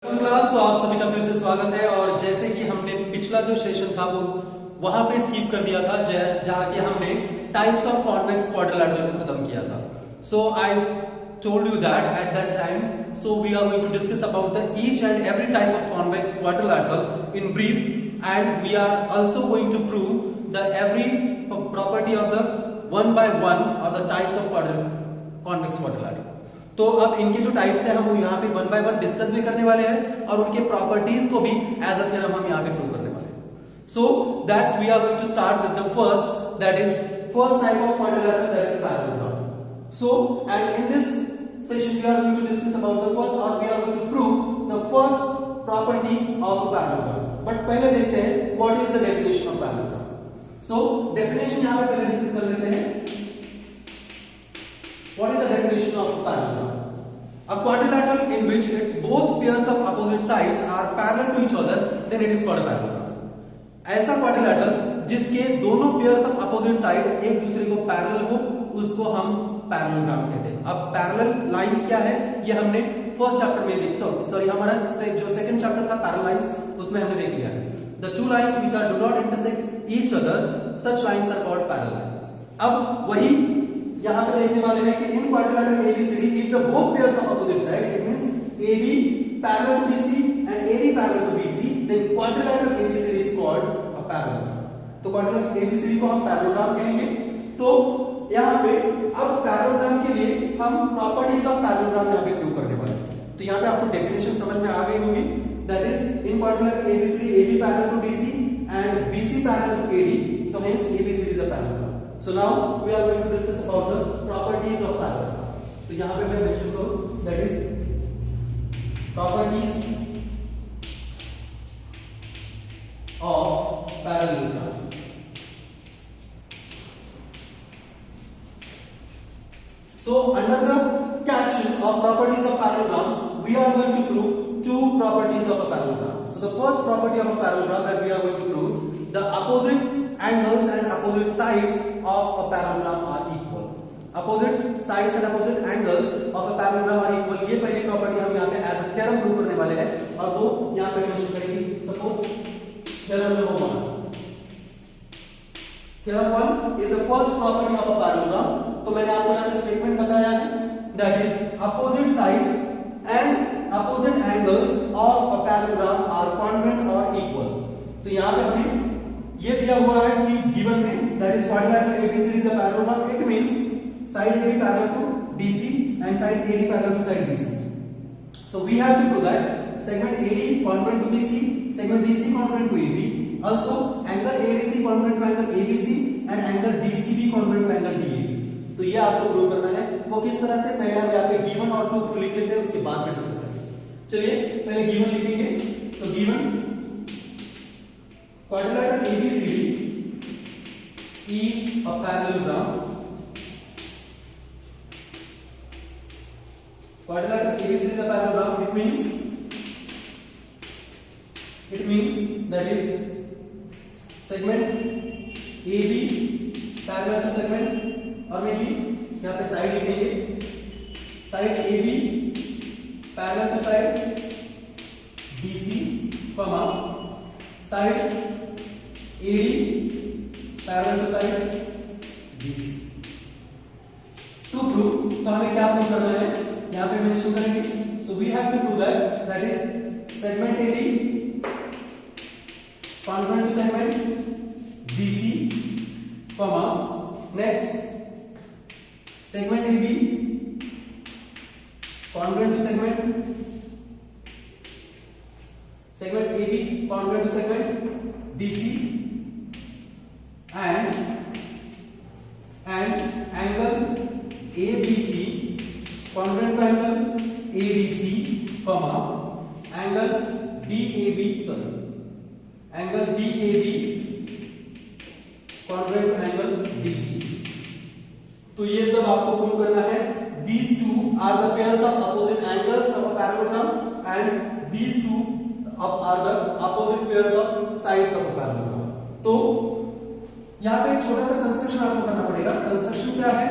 Class, तो आप सभी का फिर से स्वागत है। और जैसे कि हमने पिछला जो सेशन था वो वहां पे स्किप कर दिया था जहां कि हमने टाइप्स ऑफ कॉन्वेक्स क्वाड्रिलैटरल को खत्म किया था। सो आई told you that at that time, so we are going to discuss about the each and every type of convex quadrilateral in brief, and we are also going to prove the every property of the one by one or the types of convex quadrilateral. तो अब इनके जो types है हम वो यहाँ पे one by one discuss भी करने वाले हैं और उनके प्रॉपर्टीज को भी एज अ थ्योरम हम यहाँ पे प्रूव करने वाले हैं। So that's we are going to start with the first, that is first type of quadrilateral, that is parallelogram. So and in this session we are going to discuss about the first, or we are going to prove the first property of a parallelogram. But पहले देखते हैं what is the definition of parallelogram. So definition यहाँ पे पहले discuss कर लेते हैं। What is the definition of a parallelogram? A quadrilateral in which its both pairs of opposite sides are parallel to each other, then it is called a parallelogram. ऐसा quadrilateral जिसके दोनों pairs of opposite side एक दूसरे को parallel हो उसको हम parallelogram कहते हैं। अब पैरेलल लाइंस क्या है ये हमने फर्स्ट चैप्टर में देख सॉरी हमारा जो सेकंड चैप्टर था पैरेलल लाइंस उसमें हमने देख लिया है। The two lines which are do not intersect each other, such lines are called parallel lines. अब वही यहां पे देखने वाले हैं कि in quadrilateral ABCD if the both pairs of opposite side, it means AB parallel to BC and AD parallel to BC, then quadrilateral ABCD is called a parallelogram. तो quadrilateral ABCD को हम पैरेललोग्राम कहेंगे। तो यहाँ पे अब parallelogram के लिए हम प्रॉपर्टीज ऑफ पैरेललोग्राम यहाँ पे प्रूव करने वाले हैं। तो यहाँ पे आपको डेफिनेशन समझ में आ गई होगी, that is in quadrilateral ABCD AB parallel to BC and BC parallel to AD, so hence ABCD is a parallelogram. So now we are going to discuss about the properties of parallelogram. तो यहाँ पे मैं mention करूँ that is properties of parallelogram. So under the caption of properties of parallelogram, we are going to prove two properties of a parallelogram. So the first property of a parallelogram that we are going to prove, the opposite angles and opposite sides of a parallelogram are equal. Opposite sides and opposite angles of a parallelogram are equal. ये पहली property हम यहाँ पे as a theorem prove करने वाले हैं और वो यहाँ पे मेंशन करेंगे। Suppose theorem number 1, Theorem 1 is the first property of a parallelogram. तो मैंने आपको यहाँ पे स्टेटमेंट बताया है, that is opposite sides and opposite angles of a parallelogram are congruent or equal. तो यहाँ पे हमें ये दिया हुआ है कि given में that is quadrilateral ABCD is a parallelogram. It means side AB parallel to DC and side AD parallel to side BC. So we have to prove that segment AD congruent to BC, segment DC congruent to AB. Also, angle ADC congruent to angle ABC and angle DCB congruent to angle DAB. तो ये आपको prove करना है। वो किस तरह से, पहले हम यहाँ पे गिवन और प्रूफ लिख लेते हैं, उसके बाद में डिस्कस करेंगे। चलिए पहले गिवन लिखेंगे। So given quadrilateral ABCD is a parallelogram. Quadrilateral ABCD is a parallelogram. It means that is segment AB parallel to segment, और में भी यहाँ पे साइड लिखेंगे, side AB parallel to side DC, side AD parallel to side BC। To prove, तो हमें क्या prove करना है यहाँ पे मेंशन करेंगे। So we have to prove that is segment AD congruent to segment BC, next segment AB congruent to segment AB congruent to segment DC and angle ABC congruent to angle ADC, angle DAB congruent to angle DC। तो ये सब आपको prove करना है। These two are the pairs of opposite angles of a parallelogram and these two are the opposite pairs of sides of a parallelogram। तो यहाँ पे एक छोटा सा कंस्ट्रक्शन आपको करना पड़ेगा। कंस्ट्रक्शन क्या है?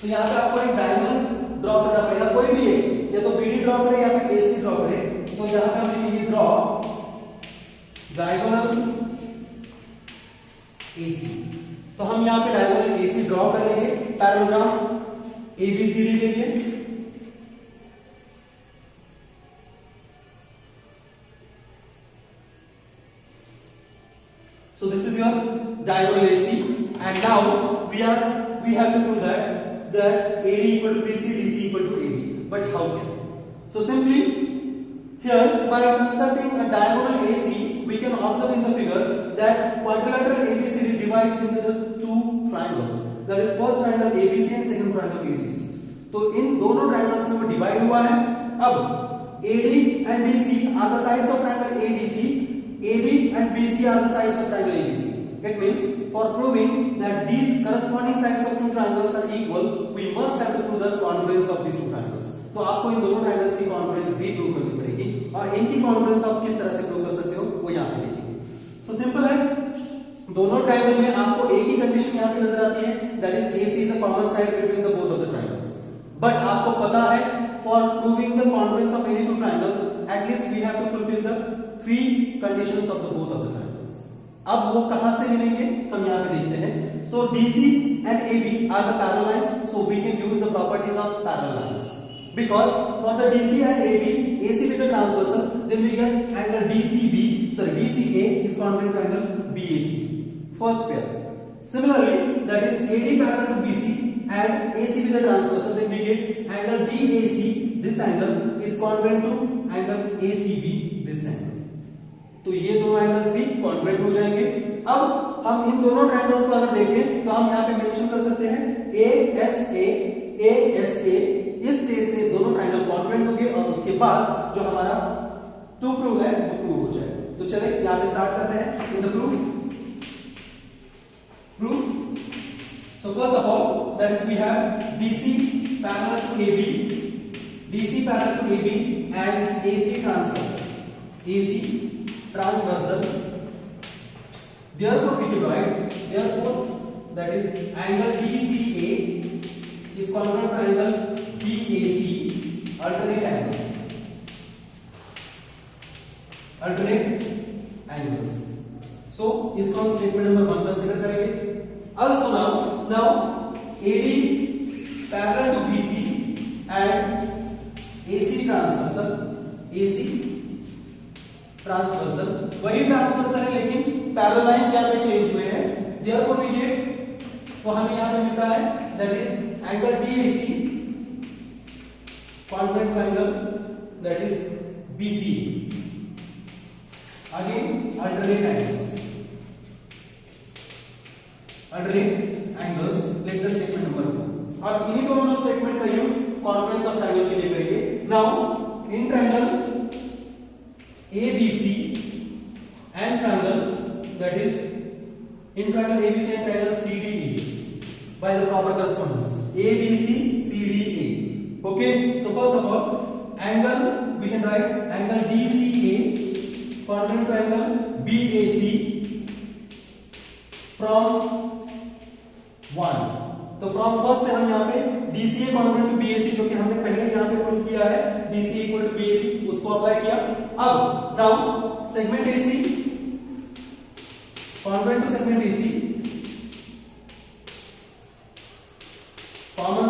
तो यहाँ पे आपको एक डायगोनल ड्रॉ करना पड़ेगा, कोई भी एक या तो BD ड्रॉ करें या फिर AC ड्रॉ करें। सो यहां पे हम लिखेंगे ड्रॉ डायगोनल AC। तो हम यहां पे डायगोनल AC ड्रॉ कर लेंगे पैरेललोग्राम ABCD के लिए। So this is your diagonal AC, and now we have to prove that AD equal to BC, DC equal to AB. But how can? So simply here by constructing a diagonal AC, we can observe in the figure that quadrilateral ABCD divides into the two triangles. That is first triangle ABC and second triangle ADC. तो इन दोनों triangles में वो divide हुआ है। अब AD and DC are the sides of triangle ADC. AB and BC are the sides of triangle ABC. It means for proving that these corresponding sides of two triangles are equal, we must have to prove the congruence of these two triangles. तो आपको इन दोनों triangles की congruence भी prove करनी पड़ेगी, और इनकी congruence आप किस तरह से prove कर सकते हो वो यहाँ पे देखेंगे। So simple है, दोनों triangle में आपको एक ही condition यहाँ पे नजर आती है, that is AC is a common side between the both of the triangles. But आपको पता है for proving the congruence of any two triangles, at least we have to fulfill the three conditions of the both of the triangles. अब वो कहां से मिलेंगे हम यहाँ पे देखते हैं। So DC and AB are the parallel lines, so we can use the properties of parallel lines, because for the DC and AB, AC with the transversal, then we get angle DCA is congruent to angle BAC, first pair. Similarly, that is AD parallel to BC and AC with the transversal, then we get angle DAC, this angle is congruent to angle ACB, this angle. तो ये दोनों angles भी congruent हो जाएंगे। अब हम इन दोनों triangles को अगर देखें तो हम यहाँ पे मेंशन कर सकते हैं ASA, इस केस से दोनों ट्रायंगल कॉन्ग्रुएंट होंगे, और उसके बाद जो हमारा टू प्रूव है वो प्रूव हो जाएगा। तो चले यहाँ पे स्टार्ट करते हैं in the proof. So first of all that is we have DC parallel to AB and AC transversal. Therefore we can write, that is angle DCA is congruent to angle BAC, alternate angles. So इसको हम statement number 1 consider करेंगे। Also now AD parallel to BC and AC transversal, वही transversal है लेकिन parallel lines यहां पे change हुए हैं। देयरफॉर वी गेट, तो हमें यहां पे मिलता है that is angle DAC congruent to angle that is BCA। Again alternate angles let the statement number 2, और इन्हीं दोनों स्टेटमेंट का यूज कॉन्फ्रेंस ऑफ ट्रायंगल के लिए करेंगे। Now in triangle ABC and triangle, that is in triangle ABC and triangle CDE by the proper correspondence ABC CDA. Okay, so first of all angle we can write angle DCA congruent to angle BAC from 1। तो from first से हम यहाँ पे DCA congruent to BAC, जो कि हमने पहले यहाँ पे प्रूव किया है, DCA इक्वल टू BAC, उसको अप्लाई किया। अब now segment AC congruent to segment AC, common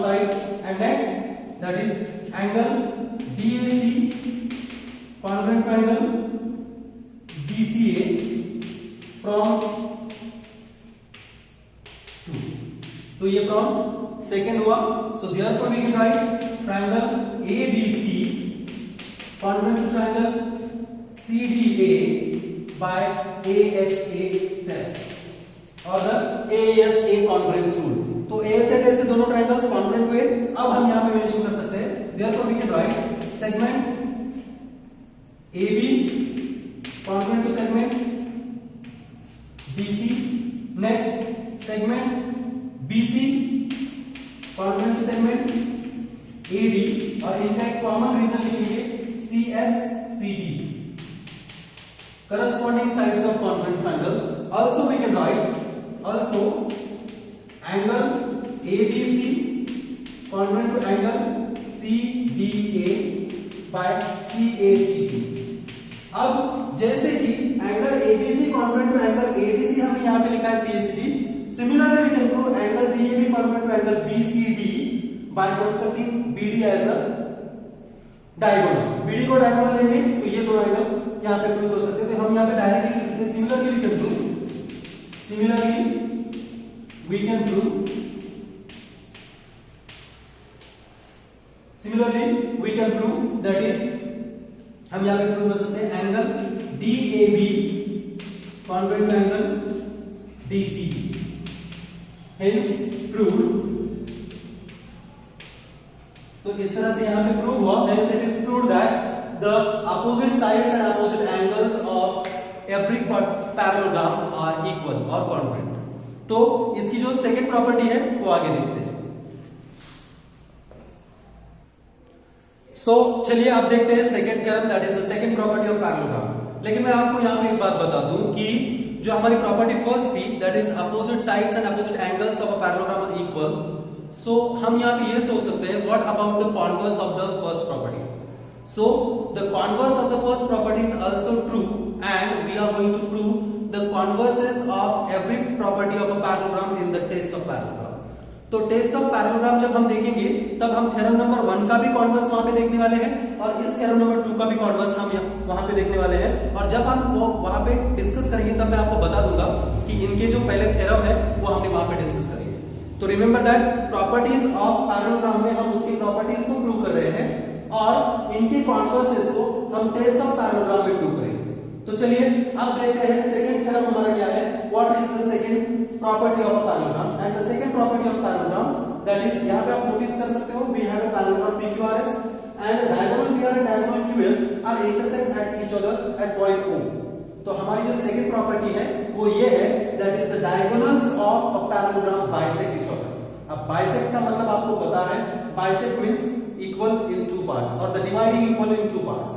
side and next that is angle DAC congruent to angle BCA from 2। तो ये फ्रॉम सेकेंड हुआ। So therefore we can write triangle ABC congruent to triangle CDA by ASA test और the ASA congruence rule. तो ASA test से दोनों triangles congruent हुए। अब हम यहां पे मेंशन कर सकते हैं therefore we can write segment AB congruent to segment BC, next segment BC congruent to segment AD, और इनका एक कॉमन रीजन लिखेंगे CSCD, corresponding sides of congruent triangles. Also we can write angle ABC congruent to angle CDA by CACB। अब जैसे कि angle ABC congruent to angle ADC हमने यहां पे लिखा है CACD, similarly we can prove angle DAB congruent to angle BCD by constructing BD as a diagonal. BD को diagonal लेंगे तो ये दोनों एंगल यहां पे प्रूव कर सकते हैं। तो हम यहां पे डायरेक्टली लिख सकते हैं similarly we can prove that is हम यहां पे प्रूव कर सकते हैं angle DAB congruent to angle DCB, hence proved. तो इस तरह से यहां पे प्रूव हुआ, hence it is proved that the opposite sides and opposite angles of every parallelogram are equal और कॉन्ग्रुएंट। तो इसकी जो सेकंड प्रॉपर्टी है वो आगे देखते हैं। चलिए आप देखते हैं second theorem, that is the second property of parallelogram. लेकिन मैं आपको यहां पे एक बात बता दूं कि जो हमारी प्रॉपर्टी फर्स्ट थी, that is opposite sides and opposite angles of a parallelogram are equal, so हम यहां पे ये सोच सकते हैं what about the converse of the first property. So the converse of the first property is also true and we are going to prove the converses of every property of a parallelogram in the test of parallelogram. तो test of parallelogram जब हम देखेंगे तब हम theorem number 1 का भी converse वहां पे देखने वाले हैं और इस थ्योरम नंबर 2 का भी कॉन्वर्स हम वहां पे देखने वाले हैं। और जब हम वो वहां पे डिस्कस करेंगे तब मैं आपको बता दूंगा कि इनके जो पहले थ्योरम है वो हमने वहां पे डिस्कस करेंगे। तो remember that properties of parallelogram में हम उसकी प्रॉपर्टीज को प्रूव कर रहे हैं और इनके कॉन्वर्सेस को हम टेस्ट ऑफ पैरेललोग्राम में प्रूव करेंगे। तो चलिए अब देखते हैं सेकंड थ्योरम हमारा क्या है, what is the second property of parallelogram. And the second property of parallelogram that is, यहां पे आप नोटिस कर सकते हो we have a parallelogram PQRS and diagonal PR and diagonal QS are intersect at each other at point O। तो हमारी जो second property है वो ये है, that is the diagonals of a parallelogram bisect each other. अब bisect का मतलब आपको पता है, bisect means equal in two parts और the dividing equal in two parts,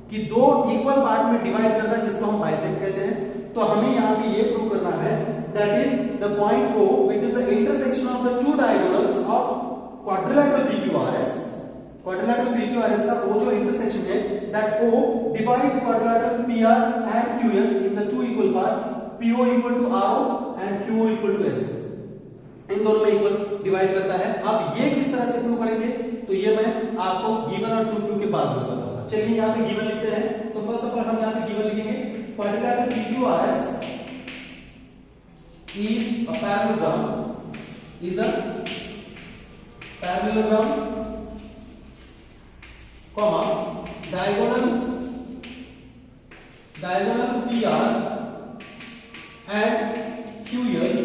कि दो इक्वल पार्ट में डिवाइड करना, इसको हम बाइसेक्ट कहते हैं। तो हमें यहां पे ये प्रूव करना है that is the point O which is the intersection of the two diagonals of quadrilateral PQRS। Quadrilateral PQRS का वो जो इंटरसेक्शन है, that O divides quadrilateral PR and QS in the two equal parts, PO equal to RO and QO equal to S। इन दोनों में equal divide करता है। अब ये किस तरह से प्रूव करेंगे, तो ये मैं आपको गिवन और प्रूव के बाद में बताऊंगा। चलिए यहां पे गिवन लिखते हैं। तो फर्स्ट ऑफ ऑल हम यहां पे गिवन लिखेंगे, quadrilateral PQRS is a parallelogram, comma diagonal PR and QS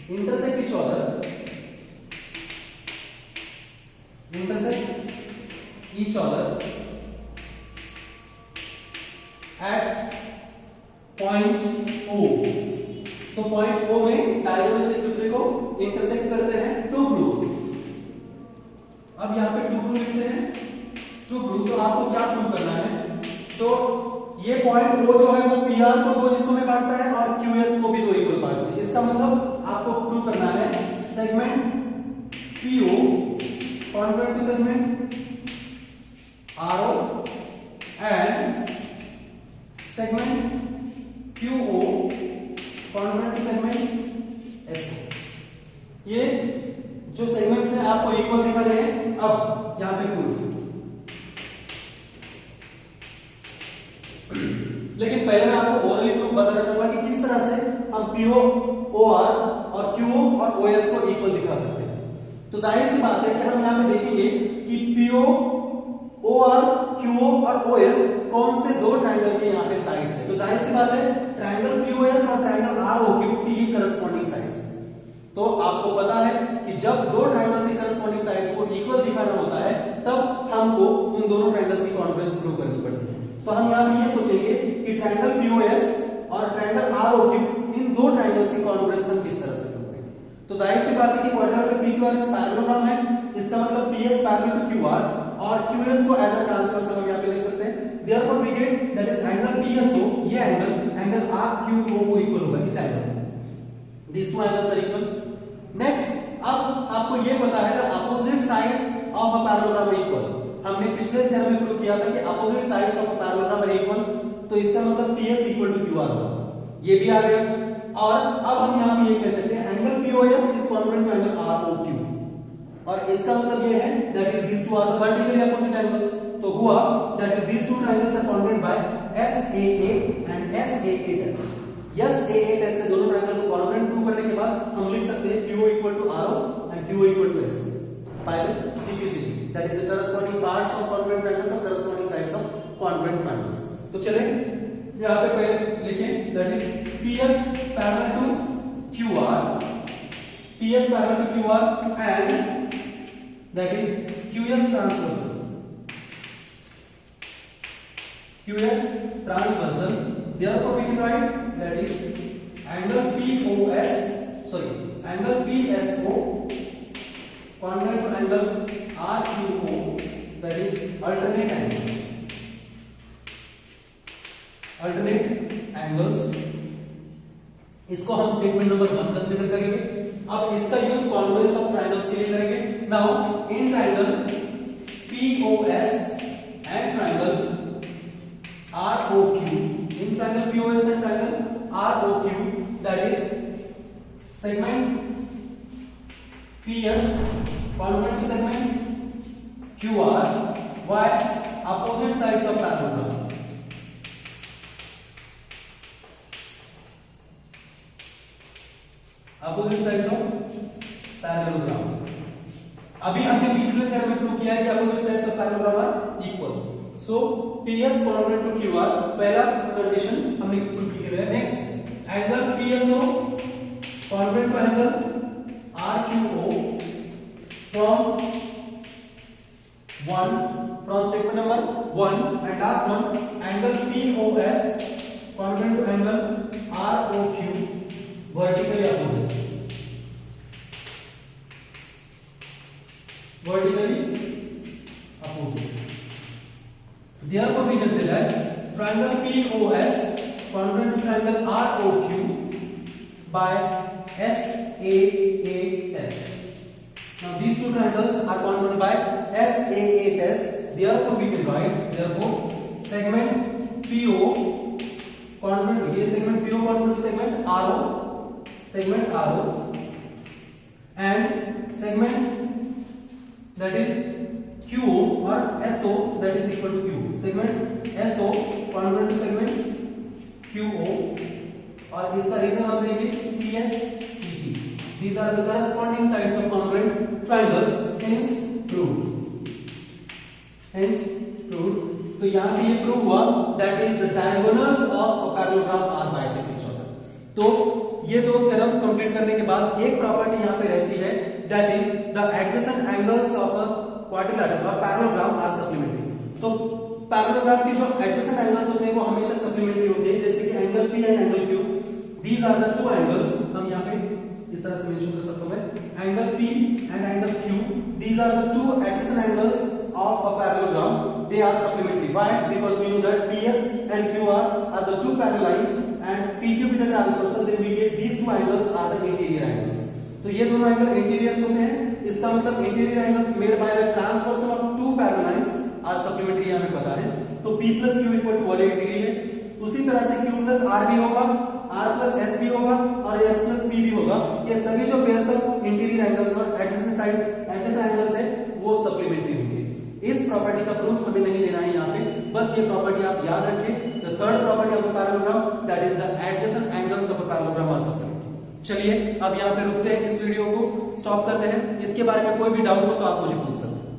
intersect each other at point O। तो पॉइंट O में डायगोनल से एक दूसरे को इंटरसेक्ट करते हैं टू प्रूव। अब यहां पे टू प्रूव लिखते हैं, टू प्रूव। तो आपको क्या प्रूव करना है, तो ये पॉइंट O जो है वो PR को दो हिस्सों में काटता है और QS को भी दो इक्वल पार्ट्स में। इसका मतलब आपको प्रूव करना है segment PO congruent to segment RO and segment QO congruent to segment SO। ये जो सेगमेंट्स हैं आपको इक्वल दिखा रहे हैं। अब यहां पे प्रूफ, लेकिन पहले मैं आपको ओरली प्रूफ बताना चाहूंगा कि किस तरह से हम PO OR और QO और OS को इक्वल दिखा सकते हैं। तो जाहिर सी बात है कि हम यहां पे देखेंगे कि PO OR QO और OS कौन से दो ट्रायंगल के यहां पे साइड्स है। तो जाहिर सी बात है ट्रायंगल POS और ट्रायंगल ROQ की ये करस्पॉन्डिंग साइड्स है। तो आपको पता है कि जब दो ट्रायंगल्स की करस्पॉन्डिंग साइड्स को इक्वल दिखाना होता है तब हमको उन दोनों ट्रायंगल्स की कॉन्फ्रेंस प्रूव करनी पड़ती है। तो हम यहां पे ये सोचेंगे कि ट्रायंगल POS और ट्रायंगल ROQ, इन दो ट्रायंगल्स की कॉन्फ्रेंस हम किस तरह से प्रूव करेंगे। तो जाहिर सी बात है कि क्वाड्रिलेटरल PQRS पैरेललोग्राम है, इसका मतलब PS पैरेलल टू QR और QS को एज अ ट्रांसवर्सल हम यहां पे लिख सकते हैं। Therefore we get that is angle PSO, ये एंगल RQO को इक्वल होगा इस angle. These two angles are equal. Next अब आपको ये पता है कि opposite sides of a parallelogram are equal. हमने पिछले थ्योरम में प्रूव किया था कि opposite sides of a parallelogram are equal, तो इसका मतलब PS इक्वल टू QR होगा, ये भी आ गया। और अब हम यहां पे ये कह सकते हैं angle POS is congruent to angle ROQ, और इसका मतलब ये है that is these two are the vertically opposite angles. तो हुआ that is these two triangles are congruent by SAA and SAA test. SAA test से दोनों ट्रायंगल को कॉन्ग्रुएंट प्रूव करने के बाद हम लिख सकते हैं QO equal to RO and QO equal to SO by the CPCT, that is the corresponding parts of congruent triangles और corresponding sides of congruent triangles। तो चले यहाँ पे पहले लिखें that is PS parallel to QR, PS parallel to QR and that is QS transversal, QS transversal, therefore we can write that is angle POS, sorry angle PSO congruent to angle RQO, that is alternate angles, alternate angles। इसको हम statement number 1 consider करेंगे। अब इसका use congruence of triangles के लिए करेंगे। Now in triangle POS and triangle ROQ, in triangle POS and triangle ROQ, that is segment PS congruent to segment QR, why opposite sides of parallelogram, opposite sides of parallelogram। अभी हमने पिछले theorem में prove किया है कि opposite sides of parallelogram are equal, so PS congruent to QR, पहला condition हमने prove किया है। Next angle PSO congruent to angle RQO from statement number 1, and last one angle POS congruent to angle ROQ vertically opposite, vertically opposite। Therefore we can say that triangle POS congruent to triangle ROQ by SAA test। Now these two triangles are congruent by SAA test, therefore we can write, therefore segment PO congruent to, ये segment PO congruent to segment RO, segment RO, and segment that is QO or SO that is equal to Q, segment SO congruent to segment QO, और इसका reason हम देंगे CS CT। These are the corresponding sides of congruent triangles, hence proved, hence proved। तो यहाँ पे ये prove हुआ that is the diagonals of a parallelogram are bisect each other। तो ये दो थ्योरम कंप्लीट करने के बाद एक प्रॉपर्टी यहाँ पे रहती है that is the adjacent angles of a quadrilateral or parallelogram are supplementary। तो पैरेललोग्राम की जो एडजेसेंट एंगल्स होते हैं वो हमेशा सप्लीमेंट्री होते हैं, जैसे कि angle P and angle Q, these are the two angles, हम यहाँ पे इस तरह से मेंशन कर सकता हूं मैं, angle P and angle Q, these are the two adjacent angles of a parallelogram, they are supplementary. Why? Because we know that PS and QR are the two parallel lines and PQ with the transversal, then we get these two angles are the interior angles। तो ये दोनों angle interiors होते हैं, इसका मतलब interior angles made by the transversal of two parallel lines are supplementary, हमें पता है। तो P plus Q equal to 180 degree है, उसी तरह से Q plus R भी होगा, R plus S भी होगा और S plus P भी होगा। ये सभी जो पेयर्स ऑफ इंटीरियर एंगल्स और एडजेसेंट साइड्स एडजेसेंट एंगल्स है वो सप्लीमेंट्री होंगे। इस प्रॉपर्टी का प्रूफ हमें नहीं देना है यहाँ पे, बस ये प्रॉपर्टी आप याद रखें। The third property of a parallelogram that is the adjacent angles of a parallelogram are supplementary. चलिए अब यहाँ पे रुकते हैं, इस वीडियो को स्टॉप करते हैं। इसके बारे में कोई भी डाउट हो तो आप मुझे पूछ सकते हैं।